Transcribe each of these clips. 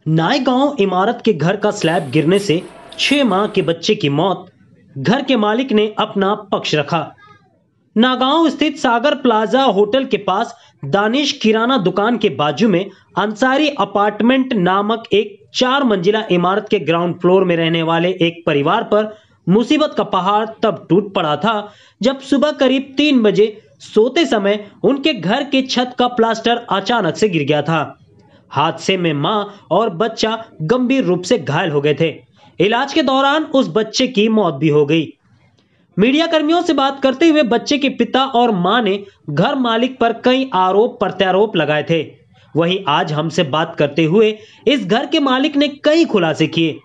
नायगांव इमारत के घर का स्लैब गिरने से 6 माह के बच्चे की मौत। घर के मालिक ने अपना पक्ष रखा। नागांव स्थित सागर प्लाजा होटल के पास दानिश किराना दुकान के बाजू में अंसारी अपार्टमेंट नामक एक 4 मंजिला इमारत के ग्राउंड फ्लोर में रहने वाले एक परिवार पर मुसीबत का पहाड़ तब टूट पड़ा था जब सुबह करीब 3 बजे सोते समय उनके घर के छत का प्लास्टर अचानक से गिर गया था। हादसे में मां और बच्चा गंभीर रूप से घायल हो गए थे। इलाज के दौरान उस बच्चे की मौत भी हो गई। मीडिया कर्मियों से बात करते हुए बच्चे के पिता और मां ने घर मालिक पर कई आरोप प्रत्यारोप लगाए थे। वहीं आज हमसे बात करते हुए इस घर के मालिक ने कई खुलासे किए,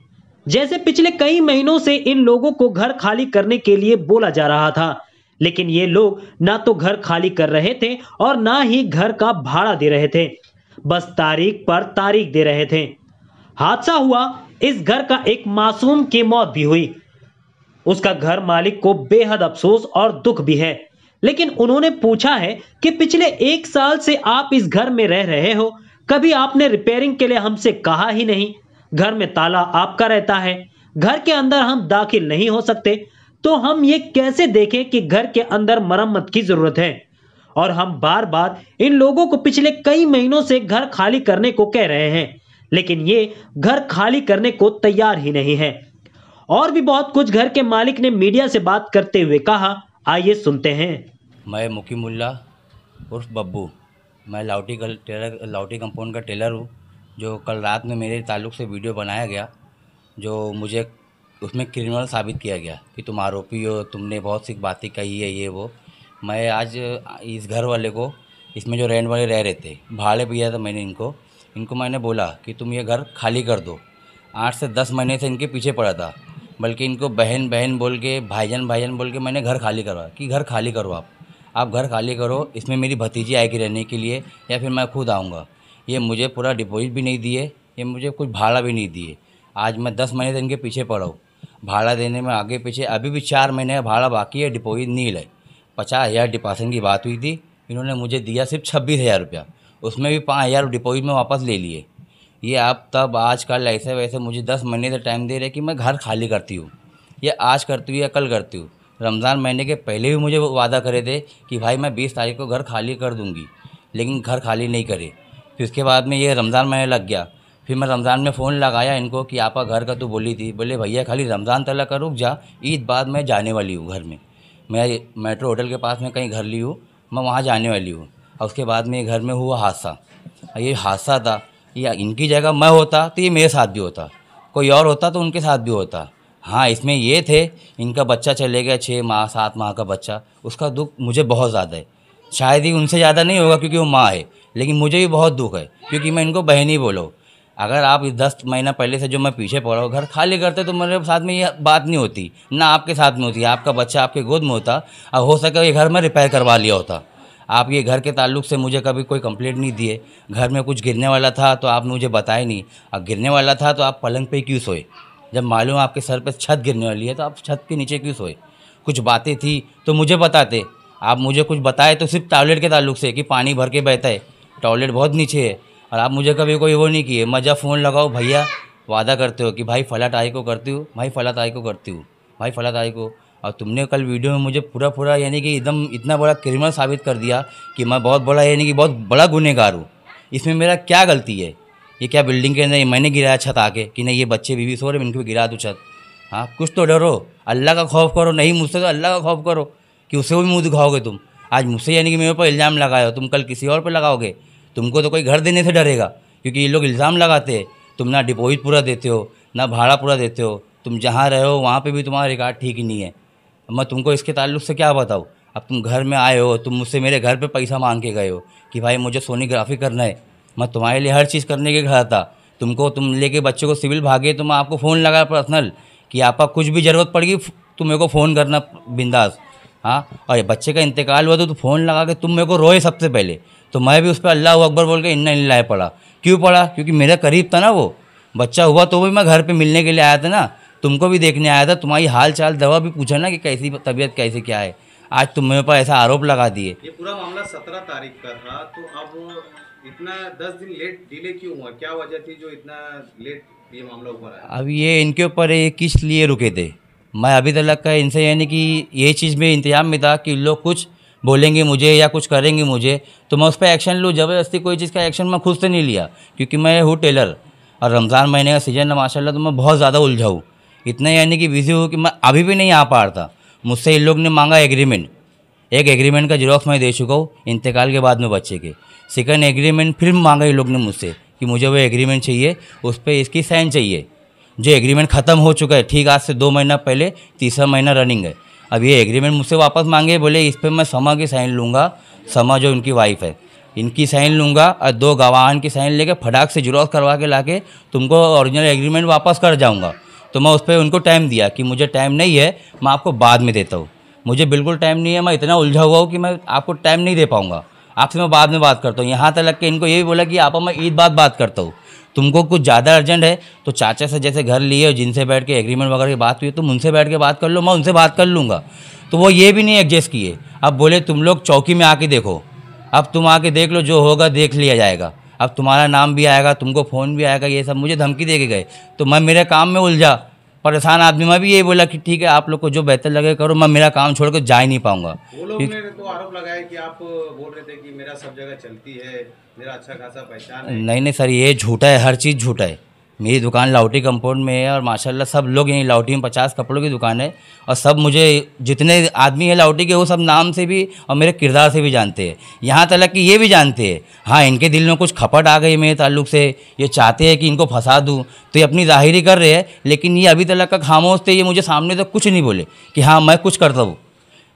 जैसे पिछले कई महीनों से इन लोगों को घर खाली करने के लिए बोला जा रहा था, लेकिन ये लोग ना तो घर खाली कर रहे थे और ना ही घर का भाड़ा दे रहे थे, बस तारीख पर तारीख दे रहे थे। हादसा हुआ, इस घर का एक मासूम की मौत भी हुई। उसका घर मालिक को बेहद अफसोस और दुख भी है, लेकिन उन्होंने पूछा है कि पिछले 1 साल से आप इस घर में रह रहे हो, कभी आपने रिपेयरिंग के लिए हमसे कहा ही नहीं। घर में ताला आपका रहता है, घर के अंदर हम दाखिल नहीं हो सकते, तो हम ये कैसे देखें कि घर के अंदर मरम्मत की जरूरत है। और हम बार बार इन लोगों को पिछले कई महीनों से घर खाली करने को कह रहे हैं, लेकिन ये घर खाली करने को तैयार ही नहीं है। और भी बहुत कुछ घर के मालिक ने मीडिया से बात करते हुए कहा, आइए सुनते हैं। मैं मुकीमुल्ला उर्फ बब्बू, मैं लाउटी कंपाउंड का टेलर हूँ। जो कल रात में मेरे ताल्लुक़ से वीडियो बनाया गया, जो मुझे उसमें क्रिमिनल साबित किया गया कि तुम आरोपी हो, तुमने बहुत सी बातें कही है, ये वो। मैं आज इस घर वाले को, इसमें जो रेंट वाले रह रहे थे, भाड़े पे दिया था मैंने इनको मैंने बोला कि तुम ये घर खाली कर दो। 8 से 10 महीने से इनके पीछे पड़ा था, बल्कि इनको बहन बहन बोल के, भाईजान भाईजान बोल के मैंने घर खाली करवा कि घर खाली करो, आप घर खाली करो, इसमें मेरी भतीजी आएगी रहने के लिए या फिर मैं खुद आऊँगा। ये मुझे पूरा डिपॉजिट भी नहीं दिए, ये मुझे कुछ भाड़ा भी नहीं दिए। आज मैं 10 महीने से इनके पीछे पड़ा हूँ, भाड़ा देने में आगे पीछे। अभी भी 4 महीने का भाड़ा बाकी है, डिपॉजिट नील है। 50,000 डिपॉजिट की बात हुई थी, इन्होंने मुझे दिया सिर्फ 26,000 रुपया, उसमें भी 5,000 डिपॉजिट में वापस ले लिए। ये आप तब आज कल ऐसे वैसे मुझे 10 महीने से टाइम दे रहे कि मैं घर खाली करती हूँ, ये आज करती हूँ या कल करती हूँ। रमज़ान महीने के पहले भी मुझे वादा करे थे कि भाई मैं 20 तारीख को घर खाली कर दूँगी, लेकिन घर खाली नहीं करे। फिर उसके बाद में ये रमज़ान महीने लग गया। फिर मैं रमज़ान में फ़ोन लगाया इनको कि आपका घर का तो बोली थी, बोले भैया खाली रमज़ान तक का रुक जा, ईद बाद मैं जाने वाली हूँ घर में। मैं मेट्रो होटल के पास में कहीं घर ली हूँ, मैं वहाँ जाने वाली हूँ। और उसके बाद में घर में हुआ हादसा। ये हादसा था, या इनकी जगह मैं होता तो ये मेरे साथ भी होता, कोई और होता तो उनके साथ भी होता। हाँ, इसमें ये थे, इनका बच्चा चले गया 6 माह 7 माह का बच्चा, उसका दुख मुझे बहुत ज़्यादा है। शायद ही उनसे ज़्यादा नहीं होगा क्योंकि वो माँ है, लेकिन मुझे भी बहुत दुख है क्योंकि मैं इनको बहन ही बोलो। अगर आप 10 महीना पहले से जो मैं पीछे पड़ा हूँ घर खाली करते तो मेरे साथ में ये बात नहीं होती, ना आपके साथ में होती, आपका बच्चा आपके गोद में होता और हो सके ये घर में रिपेयर करवा लिया होता। आप ये घर के ताल्लुक़ से मुझे कभी कोई कंप्लेंट नहीं दिए। घर में कुछ गिरने वाला था तो आपने मुझे बताया नहीं, और गिरने वाला था तो आप पलंग पे क्यों सोए? जब मालूम आपके सर पे छत गिरने वाली है तो आप छत के नीचे क्यों सोए? कुछ बातें थी तो मुझे बताते। आप मुझे कुछ बताए तो सिर्फ टॉयलेट के ताल्लुक़ से कि पानी भर के बहता है, टॉयलेट बहुत नीचे है, और आप मुझे कभी कोई वो नहीं किए। मैं जब फ़ोन लगाओ, भैया वादा करते हो कि भाई फला तारीख को करती हूँ, भाई फला तारीख को करती हूँ, भाई फला तारीख को। और तुमने कल वीडियो में मुझे पूरा यानी कि एकदम इतना बड़ा क्रिमिनल साबित कर दिया कि मैं बहुत बड़ा यानी कि बहुत बड़ा गुनहगार हूँ। इसमें मेरा क्या गलती है? ये क्या बिल्डिंग के अंदर मैंने गिराया छत आके कि नहीं ये बच्चे बीवी सो रहे, इनको भी गिरा दूँ छत? हाँ, कुछ तो डरो, अल्लाह का खौफ करो, नहीं मुझसे तो अल्लाह का खौफ करो कि उससे भी मुँह दिखाओगे तुम। आज मुझसे यानी कि मेरे ऊपर इल्ज़ाम लगाए हो, तुम कल किसी और पर लगाओगे। तुमको तो कोई घर देने से डरेगा, क्योंकि ये लोग इल्ज़ाम लगाते हैं। तुम ना डिपॉजिट पूरा देते हो, ना भाड़ा पूरा देते हो, तुम जहाँ रहे हो वहाँ पे भी तुम्हारा रिकॉर्ड ठीक ही नहीं है। मैं तुमको इसके ताल्लुक़ से क्या बताऊँ? अब तुम घर में आए हो, तुम मुझसे मेरे घर पे पैसा मांग के गए हो कि भाई मुझे सोनोग्राफी करना है। मैं तुम्हारे लिए हर चीज़ करने के घर था, तुम लेके बच्चे को सिविल भागे तो मैं आपको फ़ोन लगा पर्सनल कि आपका कुछ भी ज़रूरत पड़ेगी तुम मेरे को फ़ोन करना बिंदास। हाँ, और ये बच्चे का इंतकाल हुआ तो फ़ोन लगा के तुम मेरे को रोए सबसे पहले, तो मैं भी उस पर अल्लाह अकबर बोल के इन्ना लिल्लाह पड़ा। क्यों पड़ा? क्योंकि मेरा करीब था ना वो बच्चा हुआ, तो भी मैं घर पे मिलने के लिए आया था ना, तुमको भी देखने आया था, तुम्हारी हाल चाल दवा भी पूछा ना कि कैसी तबीयत कैसे क्या है। आज तुम मेरे पर ऐसा आरोप लगा दिए। ये पूरा मामला 17 तारीख का था, तो अब इतना 10 दिन लेट डिले क्यों हुआ, क्या वजह थी जो इतना लेट ये मामला ऊपर आया? अब ये इनके ऊपर है किस लिए रुके थे। मैं अभी तक का इनसे यानी कि ये चीज़ में इंतजाम में था कि लोग कुछ बोलेंगे मुझे या कुछ करेंगे मुझे तो मैं उस पर एक्शन लूँ। ज़बरदस्ती कोई चीज़ का एक्शन मैं खुद से नहीं लिया, क्योंकि मैं हूँ टेलर और रमज़ान महीने का सीजन है माशाल्लाह, तो मैं बहुत ज़्यादा उलझा हूँ, इतना यानी कि बिज़ी हूँ कि मैं अभी भी नहीं आ पा रहा था। मुझसे इन लोग ने मांगा एग्रीमेंट, एक एग्रीमेंट का जेरॉक्स मैं दे चुका हूँ इंतकाल के बाद में बच्चे के। सेकंड एग्रीमेंट फिर मांगा इन लोग ने मुझसे कि मुझे वो एग्रीमेंट चाहिए, उस पर इसकी साइन चाहिए। जो एग्रीमेंट ख़त्म हो चुका है, ठीक आज से 2 महीना पहले, तीसरा महीना रनिंग है। अब ये एग्रीमेंट मुझसे वापस मांगे, बोले इस पर मैं समा की साइन लूँगा, समा जो उनकी वाइफ है इनकी साइन लूँगा और 2 गवाहान की साइन लेके फटाक से जेरॉक्स करवा के लाके तुमको ओरिजिनल एग्रीमेंट वापस कर जाऊँगा। तो मैं उस पर उनको टाइम दिया कि मुझे टाइम नहीं है, मैं आपको बाद में देता हूँ। मुझे बिल्कुल टाइम नहीं है, मैं इतना उलझा हुआ हूँ कि मैं आपको टाइम नहीं दे पाऊँगा, आपसे मैं बाद में बात करता हूँ। यहाँ तक लग के इनको ये भी बोला कि आप मैं ईद बाद बात करता हूँ, तुमको कुछ ज़्यादा अर्जेंट है तो चाचा से जैसे घर लिए और जिनसे बैठ के एग्रीमेंट वगैरह की बात हुई तुम उनसे बैठ के बात कर लो, मैं उनसे बात कर लूँगा। तो वो ये भी नहीं एडजस्ट किए। अब बोले तुम लोग चौकी में आके देखो, अब तुम आके देख लो, जो होगा देख लिया जाएगा, अब तुम्हारा नाम भी आएगा, तुमको फ़ोन भी आएगा, ये सब मुझे धमकी दे के गए। तो मैं मेरे काम में उलझा, परेशान आदमी। मैं भी यही बोला कि ठीक है आप लोग को जो बेहतर लगे करो, मैं मेरा काम छोड़ कर जा ही नहीं पाऊँगा। वो लोग ने तो आरोप लगाया कि आप बोल रहे थे कि मेरा सब जगह चलती है, मेरा अच्छा खासा पहचान है। नहीं नहीं सर, ये झूठा है, हर चीज़ झूठा है। मेरी दुकान लाउटी कंपाउंड में है और माशाल्लाह सब लोग यहीं लाउटी में 50 कपड़ों की दुकान है और सब मुझे जितने आदमी हैं लाउटी के वो सब नाम से भी और मेरे किरदार से भी जानते हैं। यहाँ तक कि ये भी जानते हैं, हाँ इनके दिल में कुछ खपट आ गई मेरे ताल्लुक से, ये चाहते हैं कि इनको फंसा दूँ, तो ये अपनी ज़ाहिरी कर रहे हैं। लेकिन ये अभी तक का खामोश थे, ये मुझे सामने तो कुछ नहीं बोले कि हाँ मैं कुछ करता हूँ।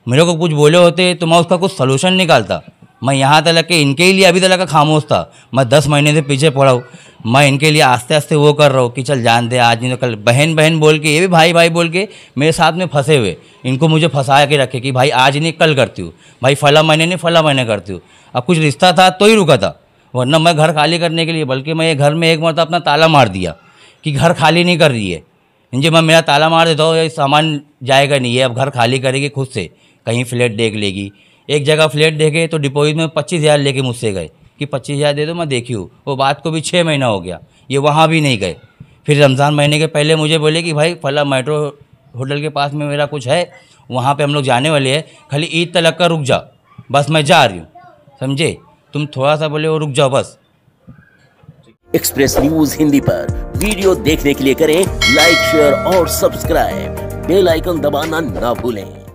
मेरे को कुछ बोले होते तो मैं उसका कुछ सलूशन निकालता। मैं यहाँ तक के इनके लिए अभी तक का खामोश था। मैं 10 महीने से पीछे पड़ा हूँ। मैं इनके लिए आस्ते आस्ते वो कर रहा हूँ कि चल जान दे, आज नहीं तो कल बहन बहन बोल के, ये भी भाई भाई बोल के मेरे साथ में फंसे हुए, इनको मुझे फंसा के रखे कि भाई आज नहीं कल करती हूँ, भाई फला महीने नहीं फला महीने करती हूँ। अब कुछ रिश्ता था तो ही रुका था, वरना मैं घर खाली करने के लिए, बल्कि मैं ये घर में एक मरतबा अपना ताला मार दिया कि घर खाली नहीं कर रही है। जी मैं मेरा ताला मार देता हूँ, ये सामान जाएगा नहीं है, अब घर खाली करेगी खुद से, कहीं फ्लैट देख लेगी। एक जगह फ्लैट देखे तो डिपॉजिट में 25,000 लेके मुझसे गए कि 25,000 दे दो, मैं देखी हूँ। वो बात को भी 6 महीना हो गया, ये वहाँ भी नहीं गए। फिर रमज़ान महीने के पहले मुझे बोले कि भाई फला मेट्रो होटल के पास में मेरा कुछ है, वहाँ पे हम लोग जाने वाले हैं, खाली ईद तक का रुक जा, बस मैं जा रही हूँ, समझे, तुम थोड़ा सा बोले वो रुक जाओ बस। एक्सप्रेस न्यूज हिंदी पर वीडियो देखने के लिए करें लाइक शेयर और सब्सक्राइब, बेल आइकन दबाना ना भूलें।